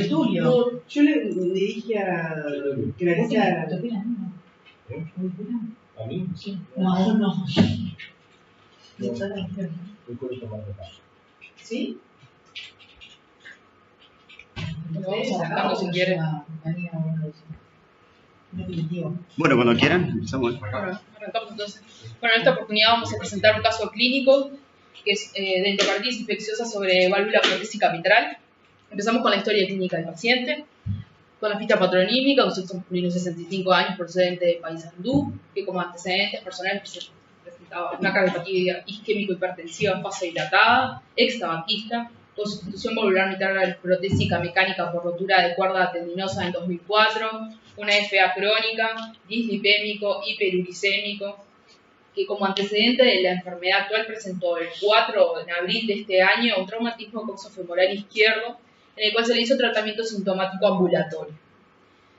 Tulio. No, yo le dije a Clarisa. ¿A mí? Sí. No, no. ¿Sí? Vamos avanzando si quieren. Bueno, cuando quieran, empezamos. Bueno, arrancamos entonces. Bueno, en esta oportunidad vamos a presentar un caso clínico que es de endocarditis infecciosa sobre válvula protésica mitral. Empezamos con la historia clínica del paciente, con la ficha patronímica, un sexo masculino de 65 años procedente de Paysandú, que como antecedentes personales presentaba una cardiopatía isquémico hipertensiva en fase dilatada, ex-tabaquista, constitución valvular mitral protésica mecánica por rotura de cuerda tendinosa en 2004, una FA crónica, dislipémico, hiperuricémico, que como antecedente de la enfermedad actual presentó el 4 de abril de este año un traumatismo coxofemoral izquierdo, en el cual se le hizo tratamiento sintomático ambulatorio.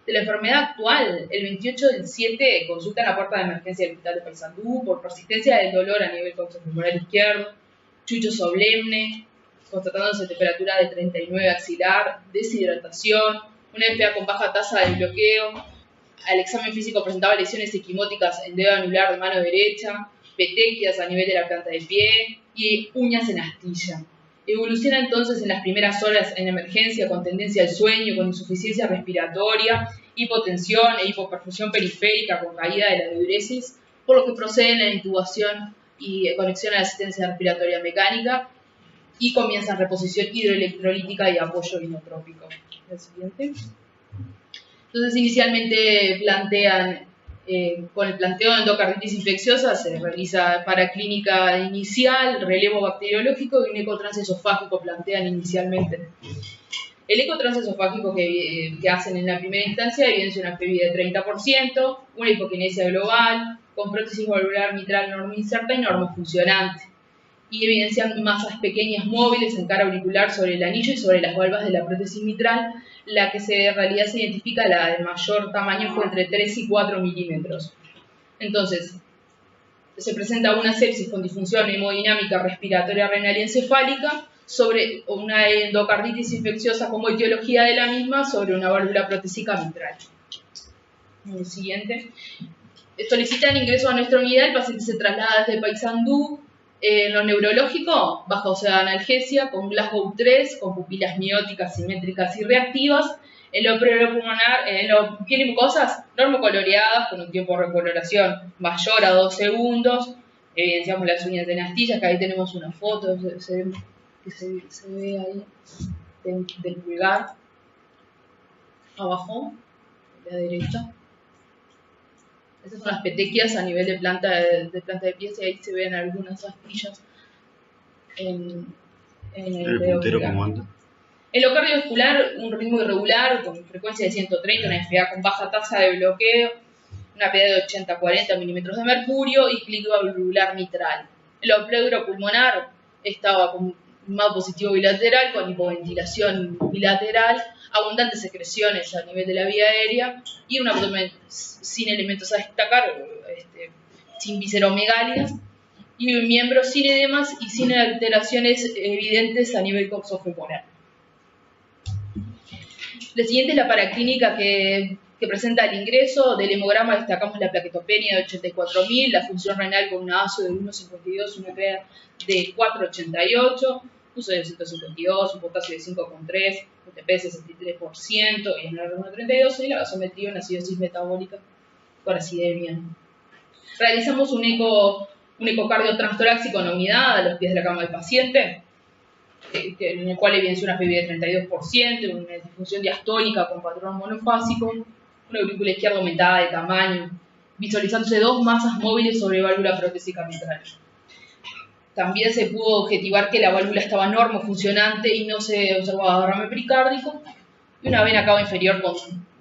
De la enfermedad actual, el 28 del 7 consulta en la puerta de emergencia del hospital de Paysandú por persistencia del dolor a nivel coxofemoral izquierdo, chucho solemne, constatándose temperatura de 39 axilar, deshidratación, una FA con baja tasa de bloqueo. Al examen físico presentaba lesiones equimóticas en dedo anular de mano derecha, petequias a nivel de la planta del pie y uñas en astilla. Evoluciona entonces en las primeras horas en emergencia con tendencia al sueño, con insuficiencia respiratoria, hipotensión e hipoperfusión periférica con caída de la diuresis, por lo que procede en la intubación y conexión a la asistencia respiratoria mecánica y comienza reposición hidroelectrolítica y apoyo inotrópico. El siguiente. Entonces, inicialmente plantean, con el planteo de endocarditis infecciosa, se realiza paraclínica inicial, relevo bacteriológico y un eco transesofágico plantean inicialmente. El eco transesofágico que hacen en la primera instancia evidencia una PBI de 30%, una hipoquinesia global, con prótesis valvular mitral normoinserta y normofuncionante, y evidencian masas pequeñas móviles en cara auricular sobre el anillo y sobre las valvas de la prótesis mitral. La que en realidad se identifica, la de mayor tamaño, fue entre 3 y 4 milímetros. Entonces, se presenta una sepsis con disfunción hemodinámica respiratoria renal y encefálica sobre una endocarditis infecciosa como etiología de la misma sobre una válvula protésica mitral. El siguiente. Solicitan ingreso a nuestra unidad, el paciente se traslada desde Paysandú. En lo neurológico, baja ósea analgesia, con Glasgow 3, con pupilas mióticas, simétricas y reactivas. En lo pleuropulmonar, en lo piel y mucosas, normocoloreadas, con un tiempo de recoloración mayor a 2 segundos. Evidenciamos las uñas de astillas, que ahí tenemos una foto, se ve ahí, del pulgar, abajo, a la derecha. Estas son las petequias a nivel de planta de pies y ahí se ven algunas astillas en el puntero como anda. En lo cardiovascular, un ritmo irregular con frecuencia de 130, una FA con baja tasa de bloqueo, una PDA de 80-40 milímetros de mercurio y clic valvular mitral. En lo pleuropulmonar estaba con MAO positivo bilateral, con hipoventilación bilateral, abundantes secreciones a nivel de la vía aérea y un abdomen sin elementos a destacar, sin visceromegalias, y un miembro sin edemas y sin alteraciones evidentes a nivel coxofemoral. La siguiente es la paraclínica que presenta el ingreso. Del hemograma destacamos la plaquetopenia de 84.000, la función renal con una ASO de 1,52, una PA de 4,88, uso de 152, un potasio de 5,3, UTP de 63% y en el 1,32 y la gasometría, una acidosis metabólica con acidemia. Realizamos un ecocardio transtorácico en la unidad a los pies de la cama del paciente, en el cual evidencia una PBI de 32%, una disfunción diastónica con patrón monofásico, una aurícula izquierda aumentada de tamaño, visualizándose 2 masas móviles sobre válvula protésica mitral. También se pudo objetivar que la válvula estaba normofuncionante y no se observaba derrame pericárdico, y una vena cava inferior con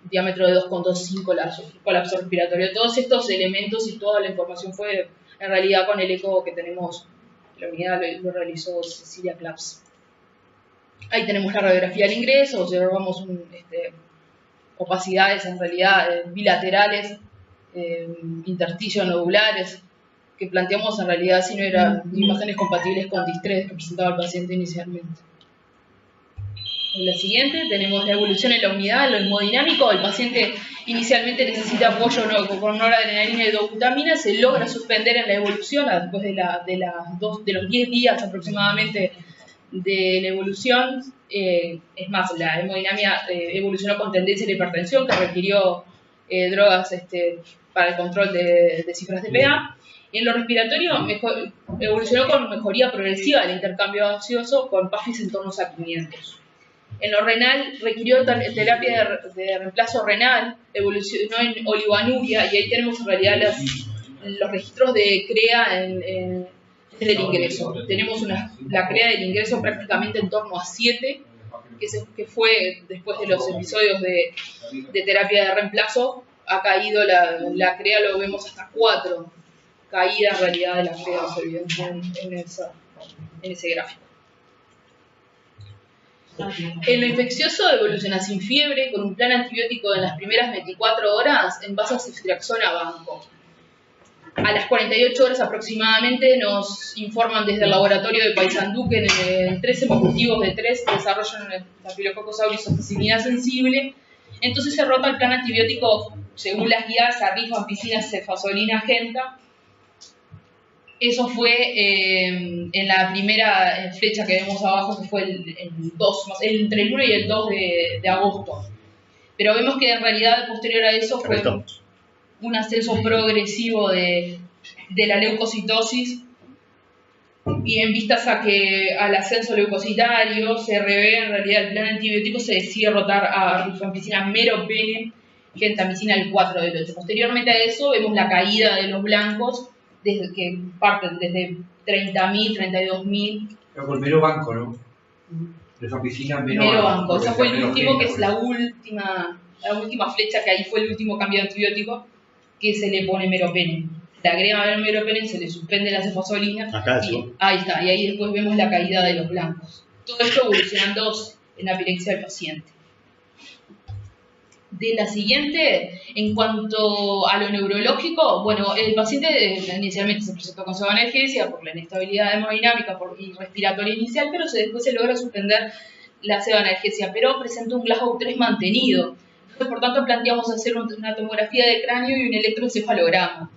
diámetro de 2,25, colapso respiratorio. Todos estos elementos y toda la información fue en realidad con el eco que tenemos en la unidad, lo realizó Cecilia Claps. Ahí tenemos la radiografía del ingreso, observamos opacidades en realidad bilaterales, intersticios nodulares, que planteamos en realidad si no eran imágenes compatibles con distrés que presentaba el paciente inicialmente. En la siguiente tenemos la evolución en la unidad, lo hemodinámico. El paciente inicialmente necesita apoyo con noradrenalina y dobutamina, se logra suspender en la evolución después de los 10 días aproximadamente de la evolución. Es más, la hemodinamia evolucionó con tendencia a la hipertensión, que requirió drogas para el control de cifras de pH. En lo respiratorio evolucionó con mejoría progresiva del intercambio gaseoso con PAFIs en torno a 500. En lo renal requirió terapia de reemplazo renal, evolucionó en oligoanuria, y ahí tenemos en realidad los registros de CREA desde el ingreso. Tenemos la CREA del ingreso prácticamente en torno a 7, que fue después de los episodios de terapia de reemplazo, ha caído la CREA, lo vemos hasta 4, caída en realidad de la CREA, se evidencia en ese gráfico. En lo infeccioso evoluciona sin fiebre, con un plan antibiótico en las primeras 24 horas en base a ceftriaxona banco. A las 48 horas aproximadamente nos informan desde el laboratorio de Paysandú que en 13 hemocultivos de 3 desarrollan el Staphylococcus aureus ampicilina sensible. Entonces se rota el plan antibiótico según las guías a rifampicina, cefazolina, genta. Eso fue en la primera flecha que vemos abajo, que fue entre el 1 y el 2 de agosto. Pero vemos que en realidad posterior a eso fue un ascenso progresivo de la leucocitosis, y en vistas al ascenso leucocitario se revé en realidad el plan antibiótico, se decide rotar a rifampicina, meropenem, gentamicina el 4 del 8. Posteriormente a eso vemos la caída de los blancos, que parten desde 30.000, 32.000. Pero por mero banco, ¿no? Rifampicina, mero banco. Ese fue el último, que es la última flecha, que ahí fue el último cambio de antibiótico, que se le pone meropenem. Le agrega meropenem, se le suspende la cefazolina. Ahí está, y ahí después vemos la caída de los blancos. Todo esto evolucionando en la epilexia del paciente. De la siguiente, en cuanto a lo neurológico, bueno, el paciente inicialmente se presentó con pseudoanalgesia por la inestabilidad hemodinámica y respiratoria inicial, pero después se logra suspender la pseudoanalgesia, pero presentó un Glasgow 3 mantenido. Entonces, por tanto, planteamos hacer una tomografía de cráneo y un electroencefalograma.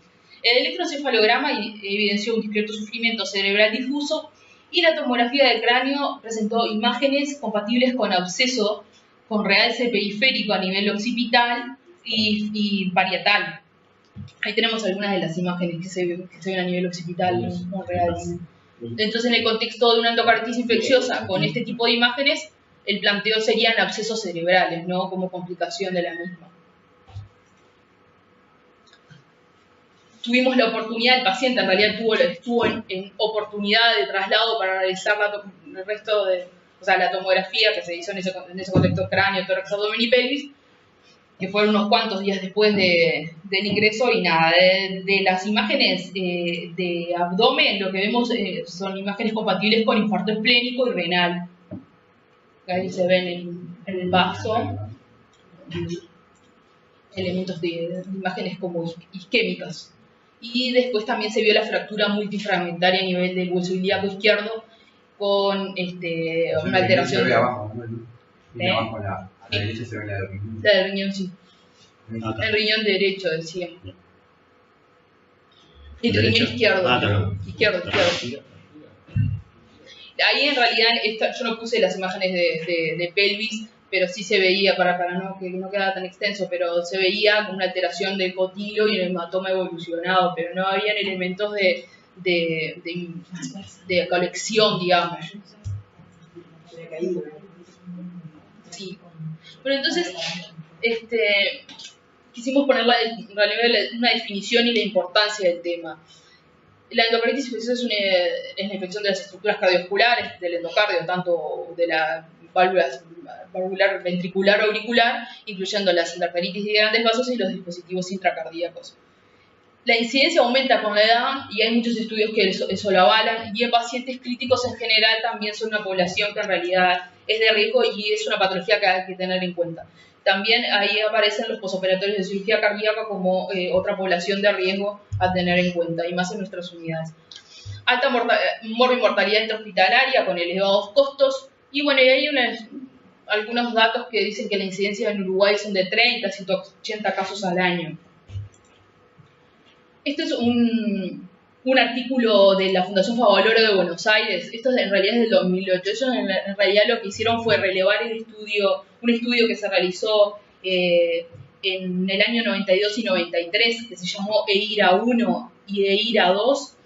El electroencefalograma evidenció un discreto sufrimiento cerebral difuso, y la tomografía de cráneo presentó imágenes compatibles con absceso con realce periférico a nivel occipital y parietal. Ahí tenemos algunas de las imágenes que se ven a nivel occipital con realce. Entonces, en el contexto de una endocarditis infecciosa con este tipo de imágenes, el planteo serían abscesos cerebrales, ¿no?, como complicación de la misma. Tuvimos la oportunidad, el paciente en realidad estuvo en oportunidad de traslado para realizar el resto la tomografía que se hizo en ese contexto cráneo, tórax, abdomen y pelvis, que fueron unos cuantos días después del ingreso, y nada, de las imágenes de abdomen, lo que vemos son imágenes compatibles con infarto esplénico y renal. Ahí se ven en el vaso elementos de imágenes como isquémicas. Y después también se vio la fractura multifragmentaria a nivel del hueso ilíaco izquierdo, con una alteración. Se ve abajo, ¿no? Abajo a la derecha se ve la del riñón. La del riñón, sí. El riñón derecho, decía. El riñón izquierdo. Izquierdo. Ahí en realidad, yo no puse las imágenes de pelvis, pero sí se veía, para que no quedara tan extenso, pero se veía como una alteración del cotilo y un hematoma evolucionado, pero no habían elementos de colección, digamos. Sí. Bueno, entonces, quisimos poner una definición y la importancia del tema. La endocarditis infecciosa es la infección de las estructuras cardiovasculares del endocardio, tanto de la válvula valvular, ventricular o auricular, incluyendo las endocarditis de grandes vasos y los dispositivos intracardíacos. La incidencia aumenta con la edad y hay muchos estudios que eso lo avalan, y en pacientes críticos en general también son una población que en realidad es de riesgo y es una patología que hay que tener en cuenta. También ahí aparecen los posoperatorios de cirugía cardíaca como otra población de riesgo a tener en cuenta, y más en nuestras unidades. Alta morbimortalidad intrahospitalaria con elevados costos, y bueno, y hay algunos datos que dicen que la incidencia en Uruguay son de 30 a 180 casos al año. Este es un artículo de la Fundación Favaloro de Buenos Aires. Esto en realidad es del 2008. Ellos en realidad lo que hicieron fue relevar un estudio que se realizó en el año 92 y 93, que se llamó EIRA 1 y EIRA 2,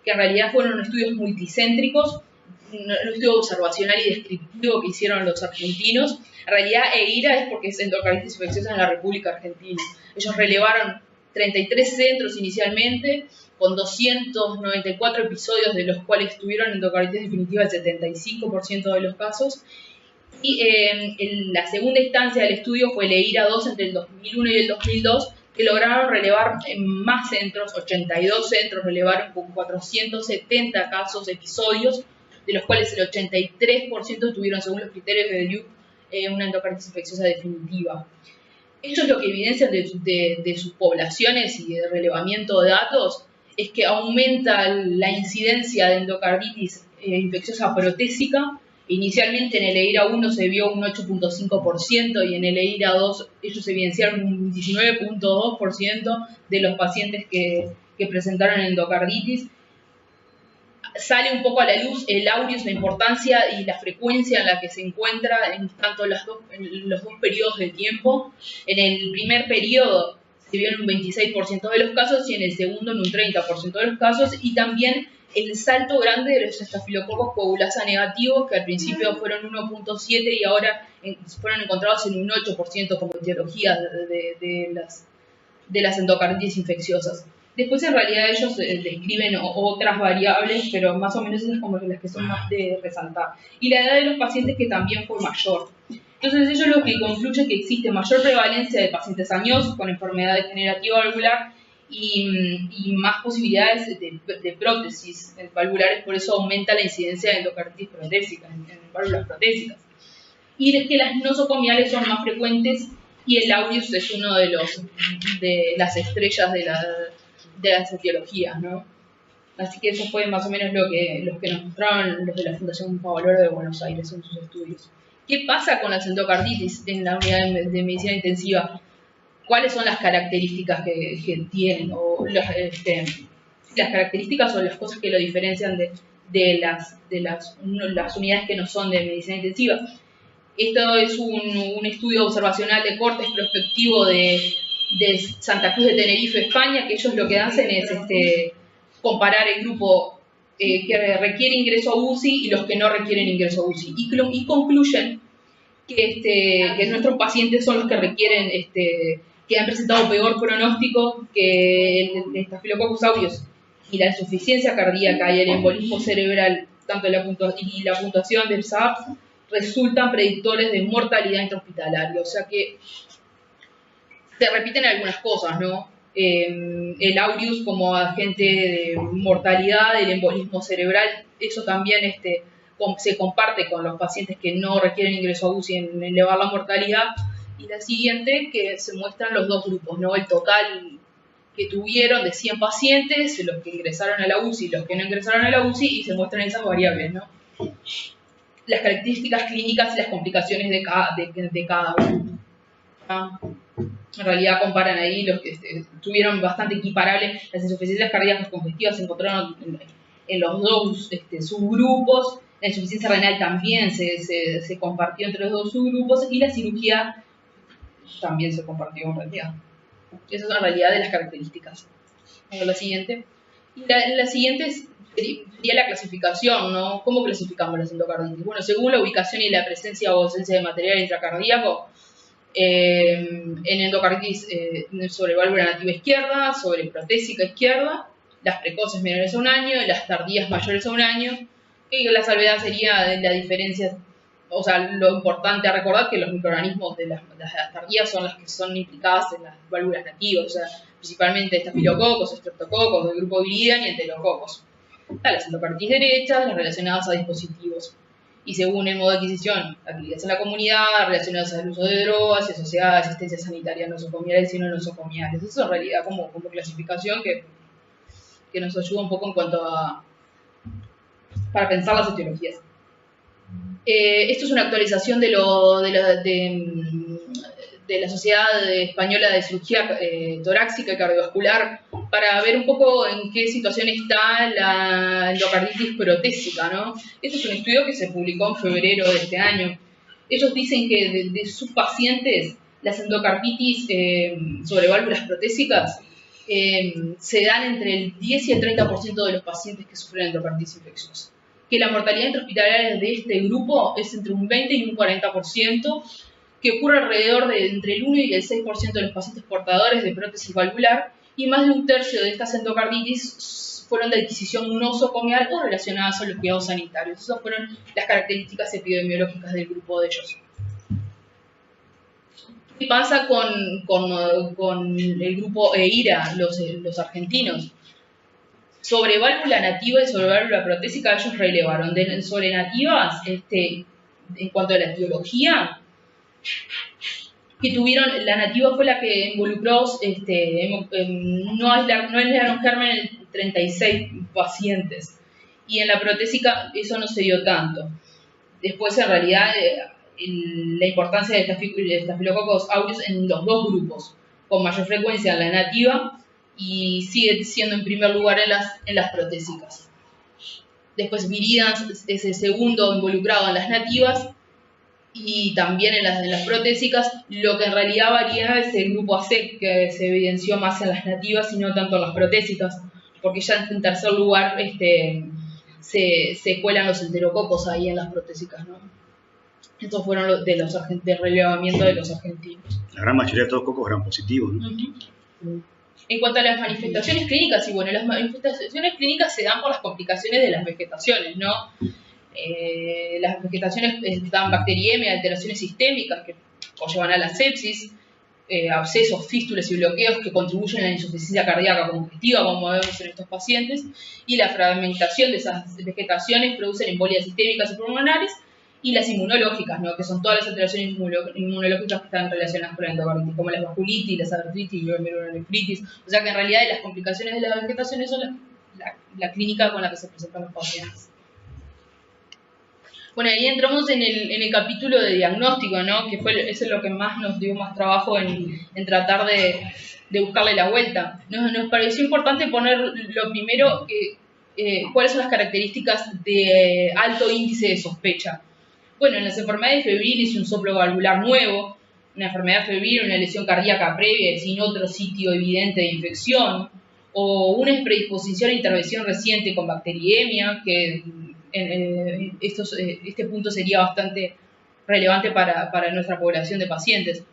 que en realidad fueron estudios multicéntricos, un estudio observacional y descriptivo que hicieron los argentinos. En realidad EIRA es porque es endocarditis infecciosa en la República Argentina. Ellos relevaron 33 centros inicialmente, con 294 episodios, de los cuales tuvieron endocarditis definitiva el 75% de los casos. Y en la segunda instancia del estudio fue el EIRA 2 entre el 2001 y el 2002, que lograron relevar en más centros, 82 centros relevaron con 470 casos, episodios, de los cuales el 83% tuvieron, según los criterios de Duke, una endocarditis infecciosa definitiva. Esto es lo que evidencian de sus poblaciones y de relevamiento de datos, es que aumenta la incidencia de endocarditis infecciosa protésica. Inicialmente en el EIRA 1 se vio un 8.5% y en el EIRA 2 ellos evidenciaron un 19.2% de los pacientes que presentaron endocarditis. Sale un poco a la luz el aureus, la importancia y la frecuencia en la que se encuentra en tanto en los dos periodos de tiempo. En el primer periodo se vio en un 26% de los casos y en el segundo en un 30% de los casos, y también el salto grande de los estafilococos coagulasa negativos, que al principio fueron 1.7 y ahora fueron encontrados en un 8% como etiología de las endocarditis infecciosas. Después en realidad ellos describen otras variables, pero más o menos esas como las que son más de resaltar. Y la edad de los pacientes, que también fue mayor. Entonces ellos lo que concluyen que existe mayor prevalencia de pacientes añosos con enfermedad degenerativa valvular y más posibilidades de prótesis valvulares, por eso aumenta la incidencia de endocarditis protésica en válvulas protésicas. Y es que las nosocomiales son más frecuentes y el aureus es uno de las estrellas de las etiologías, ¿no? Así que eso fue más o menos lo que nos mostraron los de la Fundación Favaloro de Buenos Aires en sus estudios. ¿Qué pasa con las endocarditis en la unidad de medicina intensiva? ¿Cuáles son las características que tienen? O las características o las cosas que lo diferencian de las unidades que no son de medicina intensiva. Esto es un estudio observacional de cortes prospectivo de Santa Cruz de Tenerife, España, que ellos lo que hacen es comparar el grupo que requiere ingreso a UCI y los que no requieren ingreso a UCI. Y concluyen que nuestros pacientes son los que requieren, que han presentado peor pronóstico que el Staphylococcus aureus, y la insuficiencia cardíaca y el embolismo cerebral, tanto la puntuación del SAPS, resultan predictores de mortalidad intrahospitalaria. O sea que se repiten algunas cosas, ¿no? El aureus como agente de mortalidad, el embolismo cerebral, eso también se comparte con los pacientes que no requieren ingreso a UCI en elevar la mortalidad. Y la siguiente, que se muestran los dos grupos, ¿no? El total que tuvieron de 100 pacientes, los que ingresaron a la UCI y los que no ingresaron a la UCI, y se muestran esas variables, ¿no? Las características clínicas y las complicaciones de cada uno. En realidad comparan ahí los que tuvieron bastante equiparable. Las insuficiencias cardíacas congestivas se encontraron en los dos subgrupos. La insuficiencia renal también se compartió entre los dos subgrupos, y la cirugía también se compartió en realidad. Esas son en realidad de las características. Vamos a la siguiente. Y la siguiente sería la clasificación, ¿no? ¿Cómo clasificamos las endocarditis? Bueno, según la ubicación y la presencia o ausencia de material intracardíaco, en endocarditis sobre válvula nativa izquierda, sobre protésica izquierda, las precoces menores a 1 año y las tardías mayores a 1 año, y la salvedad sería la diferencia, o sea, lo importante a recordar que los microorganismos de las tardías son las que son implicadas en las válvulas nativas, o sea, principalmente estafilococos, estreptococos, del grupo viridiana y enterococos. Las endocarditis derechas, las relacionadas a dispositivos. Y según el modo de adquisición, actividades en la comunidad, relacionadas al uso de drogas y asociadas a asistencia sanitaria nosocomiales y no nosocomiales. Eso en realidad como clasificación que nos ayuda un poco en cuanto a para pensar las etiologías. Esto es una actualización de la Sociedad Española de Cirugía Torácica y Cardiovascular para ver un poco en qué situación está la endocarditis protésica, ¿no? Este es un estudio que se publicó en febrero de este año. Ellos dicen que de sus pacientes, las endocarditis sobre válvulas protésicas se dan entre el 10 y el 30% de los pacientes que sufren endocarditis infecciosa. Que la mortalidad intrahospitalaria de este grupo es entre un 20 y un 40%, que ocurre alrededor de entre el 1 y el 6% de los pacientes portadores de prótesis valvular, y más de un tercio de estas endocarditis fueron de adquisición nosocomial o relacionadas a los cuidados sanitarios. Esas fueron las características epidemiológicas del grupo de ellos. ¿Qué pasa con el grupo EIRA, los argentinos? Sobre válvula nativa y sobre válvula protésica ellos relevaron. Sobre nativas, en cuanto a la etiología, que tuvieron, la nativa fue la que involucró, no aislaron germen en 36 pacientes. Y en la protésica eso no se dio tanto. Después, en realidad, la importancia de Staphylococcus aureus en los dos grupos, con mayor frecuencia en la nativa y sigue siendo en primer lugar en las protésicas. Después viridans es el segundo involucrado en las nativas y también en las protésicas. Lo que en realidad varía es el grupo AC, que se evidenció más en las nativas y no tanto en las protésicas, porque ya en tercer lugar se cuelan los enterococos ahí en las protésicas, ¿no? Estos fueron del relevamiento de los argentinos. La gran mayoría de todos los cocos eran positivos, ¿no? En cuanto a las manifestaciones clínicas, y bueno, las manifestaciones clínicas se dan por las complicaciones de las vegetaciones, ¿no? Las vegetaciones dan bacteriemia, alteraciones sistémicas que conllevan a la sepsis, abscesos, fístulas y bloqueos que contribuyen a la insuficiencia cardíaca congestiva, como vemos en estos pacientes, y la fragmentación de esas vegetaciones producen embolias sistémicas y pulmonares, y las inmunológicas, ¿no? Que son todas las alteraciones inmunológicas que están relacionadas con la endocarditis, como las vasculitis, las artritis y la glomerulonefritis. O sea que en realidad las complicaciones de las vegetaciones son la clínica con la que se presentan los pacientes. Bueno, ahí entramos en el capítulo de diagnóstico, ¿no? Que eso es lo que más nos dio más trabajo en tratar de buscarle la vuelta. Nos pareció importante poner lo primero, cuáles son las características de alto índice de sospecha. Bueno, en las enfermedades febriles y un soplo valvular nuevo, una enfermedad febril, una lesión cardíaca previa sin otro sitio evidente de infección, o una predisposición a intervención reciente con bacteriemia, que este punto sería bastante relevante para nuestra población de pacientes.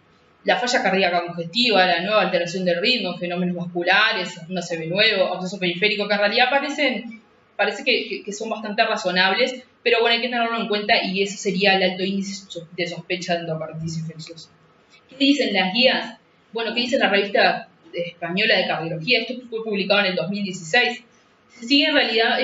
La falla cardíaca congestiva, la nueva alteración del ritmo, fenómenos vasculares, un ACV nuevo, absceso periférico, que en realidad parece que son bastante razonables, pero bueno, hay que tenerlo en cuenta y eso sería el alto índice de sospecha de endocarditis infecciosa. ¿Qué dicen las guías? Bueno, ¿qué dice la revista española de cardiología? Esto fue publicado en el 2016. Se sigue en realidad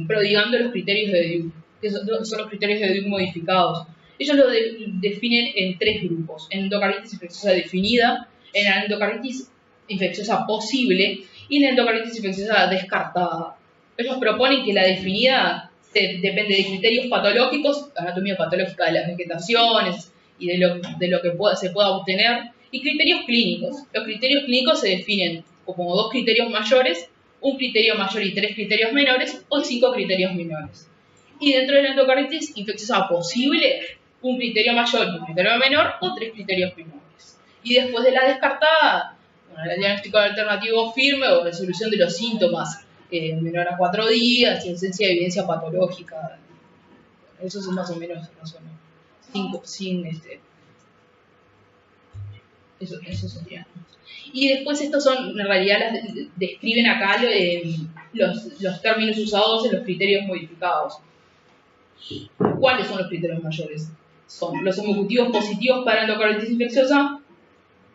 prodigando los criterios de Duke, que son los criterios de Duke modificados. Ellos lo definen en tres grupos: en endocarditis infecciosa definida, en la endocarditis infecciosa posible y en la endocarditis infecciosa descartada. Ellos proponen que la definida depende de criterios patológicos, anatomía patológica de las vegetaciones y de lo que se pueda obtener, y criterios clínicos. Los criterios clínicos se definen como dos criterios mayores, un criterio mayor y tres criterios menores, o 5 criterios menores. Y dentro de la endocarditis infecciosa posible, un criterio mayor y un criterio menor, o 3 criterios menores. Y después de la descartada, bueno, el diagnóstico alternativo firme o resolución de los síntomas menor a 4 días y ausencia de evidencia patológica. Eso es más o menos eso sería. Y después estos son, en realidad, describen acá los términos usados en los criterios modificados. ¿Cuáles son los criterios mayores? Son los hemocultivos positivos para endocarditis infecciosa.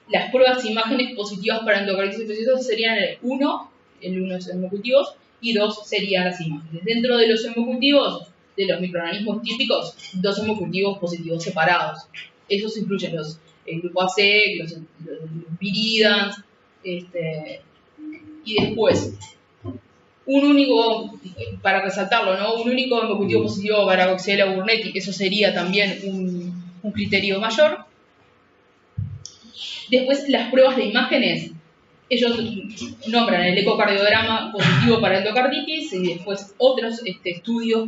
Las pruebas e imágenes positivas para endocarditis infecciosa serían el 1 es hemocultivos, y 2 serían las imágenes. Dentro de los hemocultivos, de los microorganismos típicos, 2 hemocultivos positivos separados. Esos incluyen el grupo AC, los viridans, y después un único, para resaltarlo, ¿no? Un único embocutivo positivo para Coxiella burnetii, eso sería también un criterio mayor. Después, las pruebas de imágenes, ellos nombran el ecocardiograma positivo para endocarditis y después otros estudios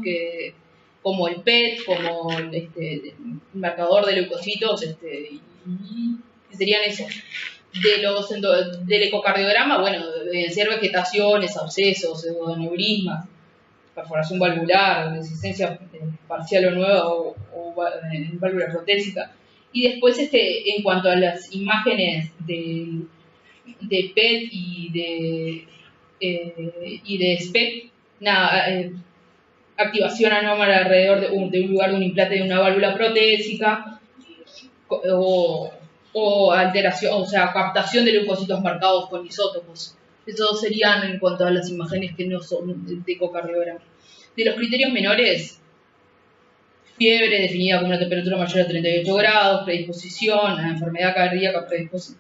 como el PET, como el marcador de leucocitos, y serían esos. Del ecocardiograma, bueno, ser vegetaciones, abscesos, neurismas, perforación valvular, resistencia parcial o nueva o válvula protésica. Y después, en cuanto a las imágenes de PET y de SPECT, nada, activación anómala alrededor de un lugar de un implante de una válvula protésica o alteración, o sea, captación de leucocitos marcados con isótopos. Esos serían en cuanto a las imágenes que no son de ecocardiograma. De los criterios menores, fiebre definida como una temperatura mayor a 38 grados, predisposición a enfermedad cardíaca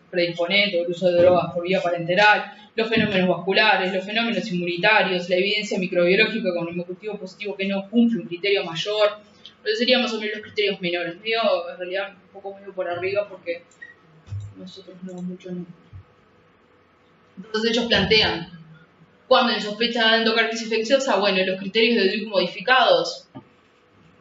predisponente o el uso de drogas por vía parenteral, los fenómenos vasculares, los fenómenos inmunitarios, la evidencia microbiológica con un embocutivo positivo que no cumple un criterio mayor. Pero serían más o menos los criterios menores. Medio, en realidad, un poco medio por arriba porque nosotros no mucho. No. Entonces ellos plantean, cuando en sospecha de endocarditis infecciosa, bueno, los criterios de Duke modificados,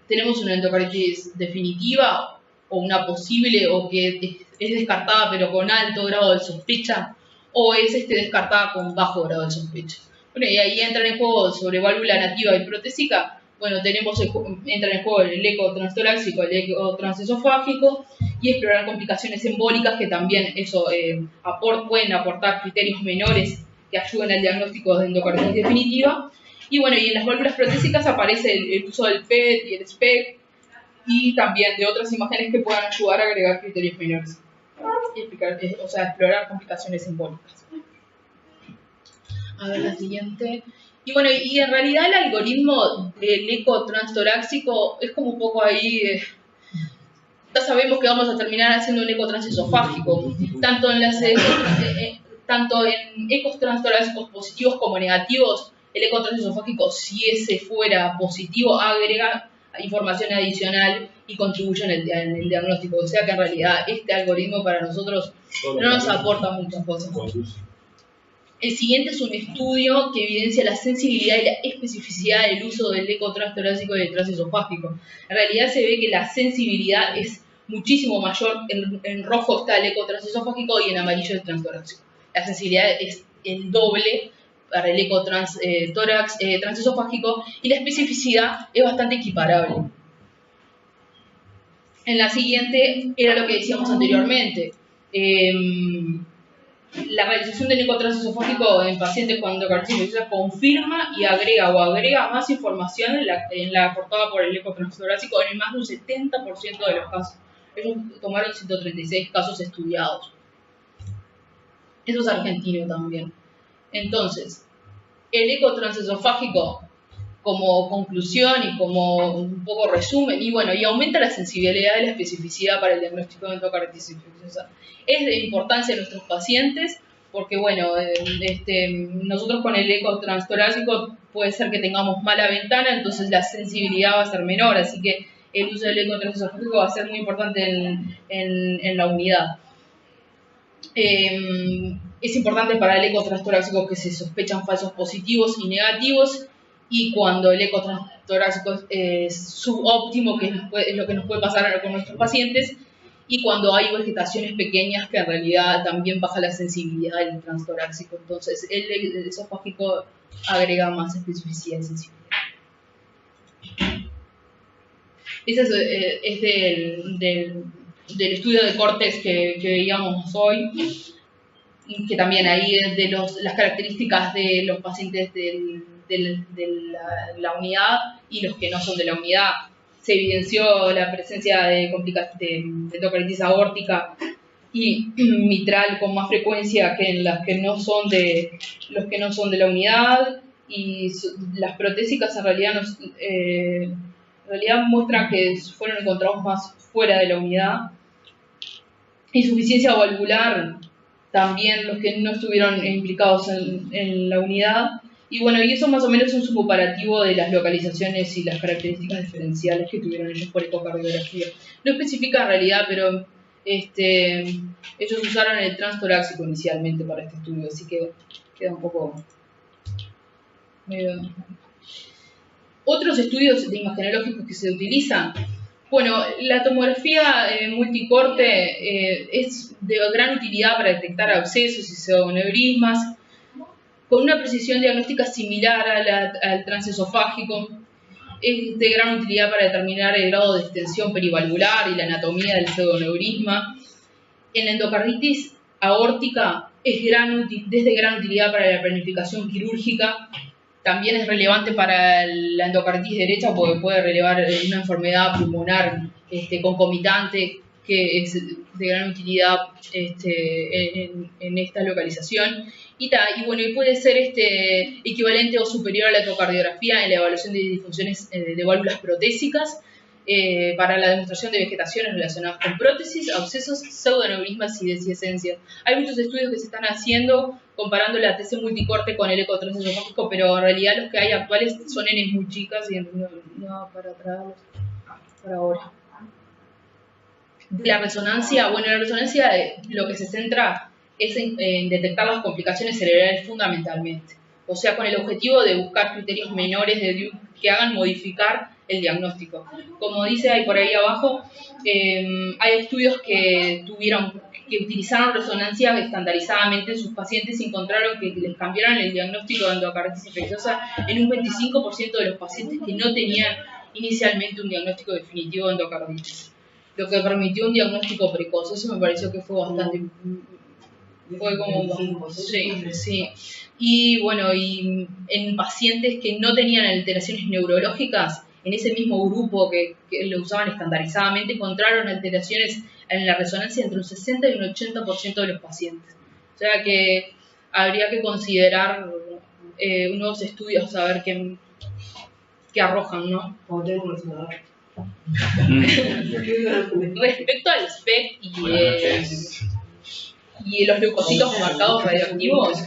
tenemos una endocarditis definitiva o una posible o que es descartada pero con alto grado de sospecha o es descartada con bajo grado de sospecha. Bueno, y ahí entran en juego sobre válvula nativa y protésica. Bueno, entran en juego el eco transtorácico, el eco transesofágico y explorar complicaciones embólicas que también eso pueden aportar criterios menores que ayuden al diagnóstico de endocarditis definitiva. Y bueno, y en las válvulas protésicas aparece el uso del PET y el SPECT y también de otras imágenes que puedan ayudar a agregar criterios menores y explorar complicaciones embólicas. A ver la siguiente. Y bueno, y en realidad el algoritmo del eco transtorácico es como un poco ahí, ya sabemos que vamos a terminar haciendo un eco transesofágico, tanto en ecos transtorácicos positivos como negativos. El eco transesofágico, si ese fuera positivo, agrega información adicional y contribuye en el diagnóstico. O sea que en realidad este algoritmo para nosotros no nos aporta muchas cosas. El siguiente es un estudio que evidencia la sensibilidad y la especificidad del uso del eco transtorácico y del transesofágico. En realidad se ve que la sensibilidad es muchísimo mayor. En rojo está el eco transesofágico y en amarillo el transtorácico. La sensibilidad es el doble para el eco transesofágico y la especificidad es bastante equiparable. En la siguiente era lo que decíamos anteriormente. La realización del eco transesofágico en pacientes con endocarditis infecciosa confirma y agrega más información en la aportada por el eco transtorácico en más de un 70% de los casos. Ellos tomaron 136 casos estudiados. Eso es argentino también. Entonces, el eco transesofágico como conclusión y como un poco resumen, y bueno, y aumenta la sensibilidad y la especificidad para el diagnóstico de endocarditis infecciosa. Es de importancia en nuestros pacientes porque, bueno, nosotros con el eco transtorácico puede ser que tengamos mala ventana, entonces la sensibilidad va a ser menor, así que el uso del eco transesofágico va a ser muy importante en la unidad. Es importante para el eco transtorácico que se sospechan falsos positivos y negativos, y cuando el eco transtorácico es subóptimo, que es lo que nos puede pasar con nuestros pacientes, y cuando hay vegetaciones pequeñas que en realidad también baja la sensibilidad del transtorácico. Entonces el esofágico agrega más especificidad y sensibilidad. Ese es del estudio de Cortex que veíamos hoy, que también ahí es de las características de los pacientes de la unidad y los que no son de la unidad. Se evidenció la presencia de endocarditis aórtica y mitral con más frecuencia que en los que no son de la unidad, y las protésicas en realidad muestran que fueron encontrados más fuera de la unidad. Insuficiencia valvular, también los que no estuvieron implicados en la unidad, Y bueno, y eso más o menos es un comparativo de las localizaciones y las características diferenciales que tuvieron ellos por ecocardiografía. No especifica en realidad, pero ellos usaron el transtorácico inicialmente para este estudio, así que queda un poco medio... Otros estudios de imagenológicos que se utilizan. Bueno, la tomografía multicorte es de gran utilidad para detectar abscesos y pseudoneurismas, con una precisión diagnóstica similar al transesofágico. Es de gran utilidad para determinar el grado de extensión perivalvular y la anatomía del pseudoneurisma. En la endocarditis aórtica es de gran utilidad para la planificación quirúrgica. También es relevante para la endocarditis derecha porque puede relevar una enfermedad pulmonar concomitante que es de gran utilidad en esta localización. Y bueno, y puede ser equivalente o superior a la ecocardiografía en la evaluación de disfunciones de válvulas protésicas para la demostración de vegetaciones relacionadas con prótesis, abscesos, pseudoneurismas y desciescencias. Hay muchos estudios que se están haciendo comparando la TC multicorte con el eco transesofágico, pero en realidad los que hay actuales son Ns muy chicas y no para traerlos para ahora. La resonancia, bueno, la resonancia lo que se centra es en detectar las complicaciones cerebrales fundamentalmente, o sea, con el objetivo de buscar criterios menores que hagan modificar el diagnóstico. Como dice ahí por ahí abajo, hay estudios que utilizaron resonancia estandarizadamente en sus pacientes y encontraron que les cambiaron el diagnóstico de endocarditis infecciosa en un 25% de los pacientes que no tenían inicialmente un diagnóstico definitivo de endocarditis, lo que permitió un diagnóstico precoz. Eso me pareció que fue bastante... Fue como... Sí. Y bueno, y en pacientes que no tenían alteraciones neurológicas, en ese mismo grupo que lo usaban estandarizadamente, encontraron alteraciones en la resonancia entre un 60 y un 80% de los pacientes. O sea que habría que considerar nuevos estudios a ver qué arrojan, ¿no? Respecto al SPEC y los leucocitos marcados radioactivos,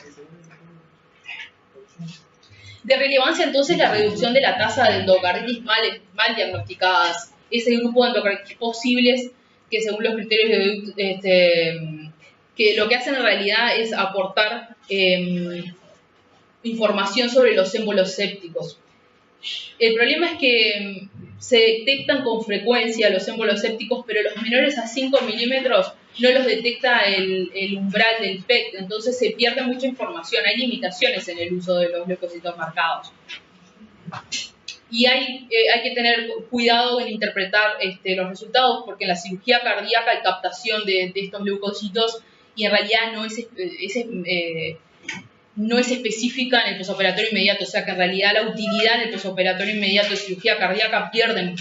de relevancia entonces la reducción de la tasa de endocarditis mal diagnosticadas, ese grupo de endocarditis posibles que según los criterios que lo que hacen en realidad es aportar información sobre los émbolos sépticos. El problema es que se detectan con frecuencia los émbolos sépticos, pero los menores a 5 milímetros no los detecta el umbral del PET, entonces se pierde mucha información, hay limitaciones en el uso de los leucocitos marcados. Y hay que tener cuidado en interpretar los resultados, porque en la cirugía cardíaca hay captación de estos leucocitos y en realidad no es específica en el posoperatorio inmediato, o sea que en realidad la utilidad en el posoperatorio inmediato de cirugía cardíaca pierden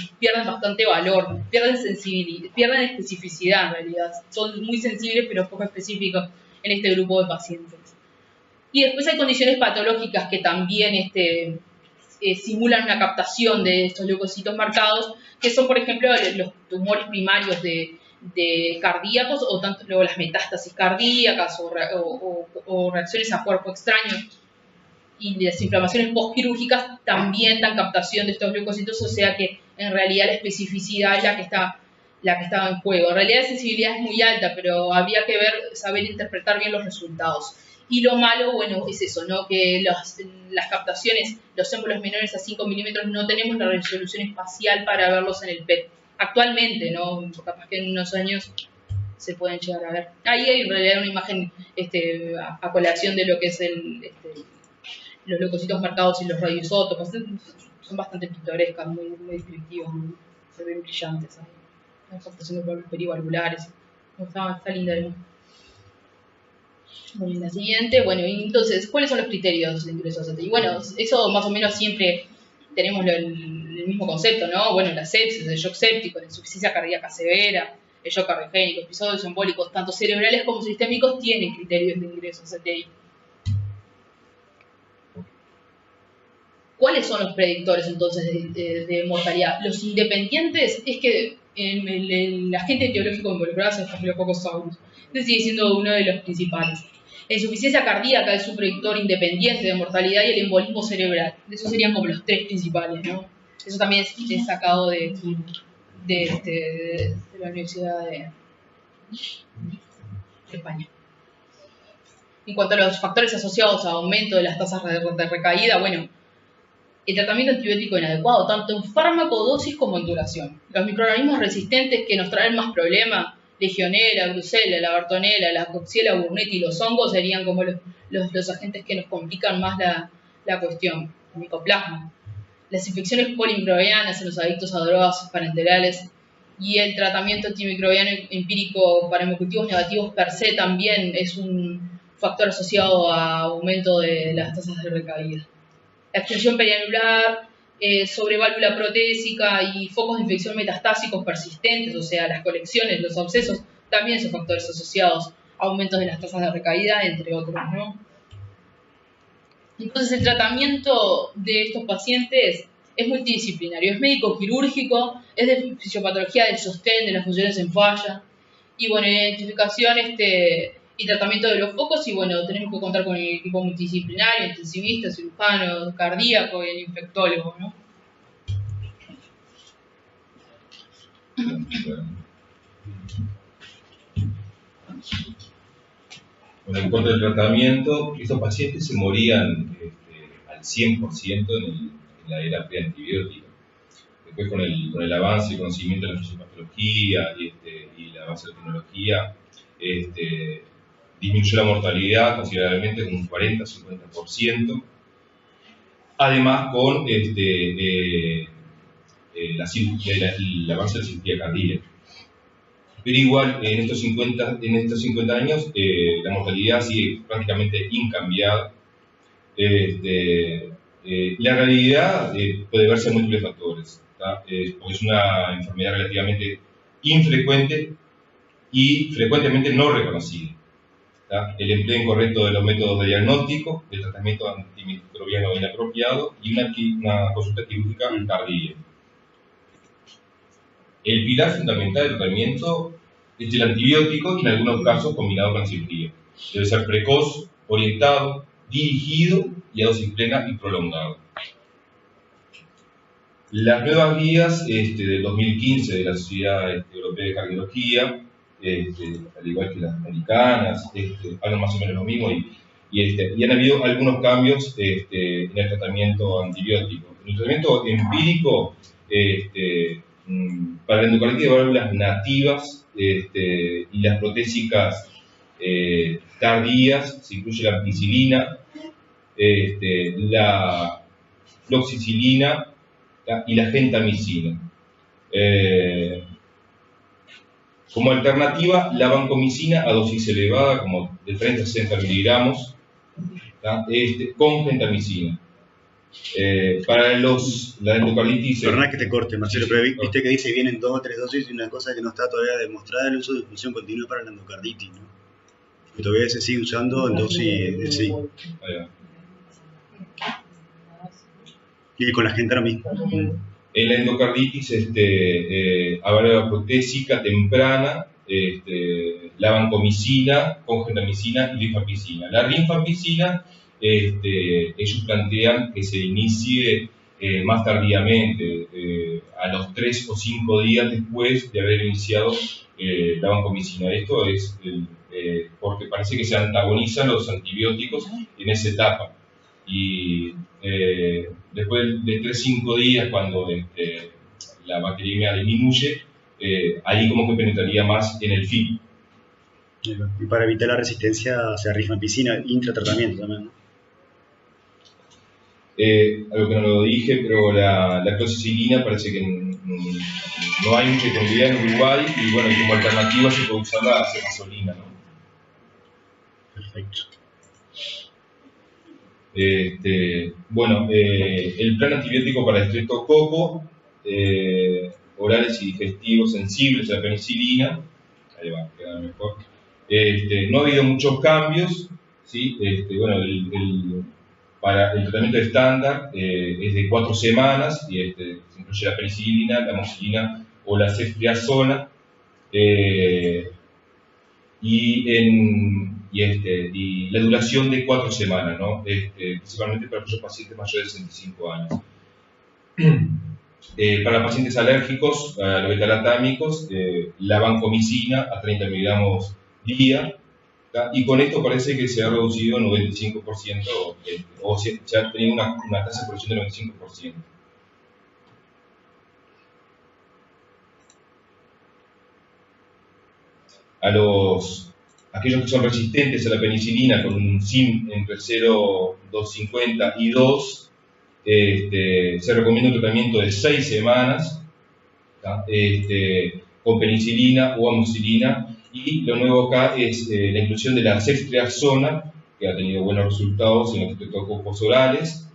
bastante valor, pierden sensibilidad, pierden especificidad en realidad, son muy sensibles pero poco específicos en este grupo de pacientes. Y después hay condiciones patológicas que también simulan una captación de estos leucocitos marcados, que son por ejemplo los tumores primarios de cardíacos o las metástasis cardíacas o reacciones a cuerpo extraño, y las inflamaciones postquirúrgicas también dan captación de estos leucocitos, o sea que en realidad la especificidad es la que estaba en juego. En realidad la sensibilidad es muy alta, pero había que saber interpretar bien los resultados. Y lo malo, bueno, es eso, ¿no? Que las captaciones, los émbolos menores a 5 milímetros, no tenemos la resolución espacial para verlos en el PET. Actualmente, ¿no? Capaz que en unos años se pueden llegar a ver. Ahí hay en realidad una imagen a colación de lo que es los leucocitos marcados y los radioisótopos. Son bastante pintorescas, muy, muy descriptivas, se ven brillantes ahí. La captación de problemas perivalvulares. Está linda la imagen. Muy bien, la siguiente. Bueno, y entonces, ¿cuáles son los criterios de ingreso a CTI? Bueno, eso más o menos siempre tenemos el mismo concepto, ¿no? Bueno, la sepsis, el shock séptico, la insuficiencia cardíaca severa, el shock cardiogénico, episodios embólicos, tanto cerebrales como sistémicos, tienen criterios de ingreso a CTI. ¿Cuáles son los predictores entonces de mortalidad? Los independientes es que el agente etiológico involucrado es el Staphylococcus aureus. Este sigue siendo uno de los principales. La insuficiencia cardíaca es un predictor independiente de mortalidad y el embolismo cerebral. Esos serían como los tres principales, ¿no? Eso también es sacado de la Universidad de España. En cuanto a los factores asociados a aumento de las tasas de recaída, bueno, el tratamiento antibiótico inadecuado, tanto en fármaco, dosis como en duración. Los microorganismos resistentes que nos traen más problemas, Legionela, Brucella, la Bartonella, la Coxiella burnetii y los hongos serían como los agentes que nos complican más la cuestión. El micoplasma. Las infecciones polimicrobianas en los adictos a drogas parenterales y el tratamiento antimicrobiano empírico para hemocultivos negativos per se también es un factor asociado a aumento de las tasas de recaída. La extensión perianular, sobreválvula protésica y focos de infección metastásicos persistentes, o sea, las colecciones, los abscesos, también son factores asociados a aumentos de las tasas de recaída, entre otros, ¿no? Entonces, el tratamiento de estos pacientes es multidisciplinario, es médico-quirúrgico, es de fisiopatología del sostén, de las funciones en falla, y bueno, identificación y tratamiento de los focos, y bueno, tenemos que contar con el equipo multidisciplinario, intensivista, cirujano, cardíaco y el infectólogo, ¿no? Bueno, en cuanto al tratamiento, estos pacientes se morían al 100% en la era preantibiótica. Después, con el avance y el conocimiento de la fisiopatología y el avance de la tecnología, disminuyó la mortalidad considerablemente en un 40-50%. Además, con el avance de la cirugía cardíaca. Pero igual, en estos 50 años, la mortalidad sigue prácticamente incambiada. La realidad puede verse en múltiples factores, porque es una enfermedad relativamente infrecuente y frecuentemente no reconocida. El empleo incorrecto de los métodos de diagnóstico, el tratamiento antimicrobiano inapropiado y una consulta quirúrgica tardía. El pilar fundamental del tratamiento es el antibiótico y en algunos casos combinado con la cirugía. Debe ser precoz, orientado, dirigido y a dosis plena y prolongada. Las nuevas guías del 2015 de la Sociedad Europea de Cardiología, al igual que las americanas, hablan más o menos lo mismo y han habido algunos cambios en el tratamiento antibiótico. En el tratamiento empírico, para la endocarditis de válvulas nativas y las protésicas tardías se incluye la ampicilina, la floxicilina y la gentamicina. Como alternativa, la vancomicina a dosis elevada, como de 30 a 60 miligramos, con gentamicina. Para la endocarditis... Perdona que te corte, Marcelo, pero viste que dice vienen 2 o 3 dosis y una cosa que no está todavía demostrada el uso de función continua para la endocarditis, ¿no? Que todavía se sigue usando en dosis, sí. Y con la gente ahora mismo. En la endocarditis a variedad protésica temprana, la vancomicina con gentamicina y rifampicina. La rifampicina, ellos plantean que se inicie más tardíamente, a los 3 o 5 días después de haber iniciado la vancomicina. Esto es porque parece que se antagonizan los antibióticos en esa etapa. Y después de 3-5 días, cuando la bacteriemia disminuye, ahí como que penetraría más en el FIP. Y para evitar la resistencia hacia rifampicina, intratratamiento también, ¿no? Algo que no lo dije, pero la clozicilina parece que no hay mucha disponibilidad en Uruguay y bueno, como alternativa se puede usar la cefazolina, ¿no? Perfecto. Bueno, el plan antibiótico para estreptococo, orales y digestivos sensibles a la penicilina, ahí va, queda mejor. No ha habido muchos cambios, ¿sí? Bueno, para el tratamiento estándar es de 4 semanas y se incluye la penicilina, la amoxicilina o la ceftriaxona. Y en y la duración de 4 semanas, ¿no? Principalmente para aquellos pacientes mayores de 65 años. Para pacientes alérgicos a los betalatámicos, la vancomicina a 30 miligramos día, ¿tá? Y con esto parece que se ha reducido un 95%, o se ha tenido una tasa de curación del 95%. Aquellos que son resistentes a la penicilina con un SIM entre 0,250 y 2, se recomienda un tratamiento de 6 semanas, ¿tá? Con penicilina o amoxicilina, y lo nuevo acá es la inclusión de la ceftriaxona, que ha tenido buenos resultados en los estreptococos orales,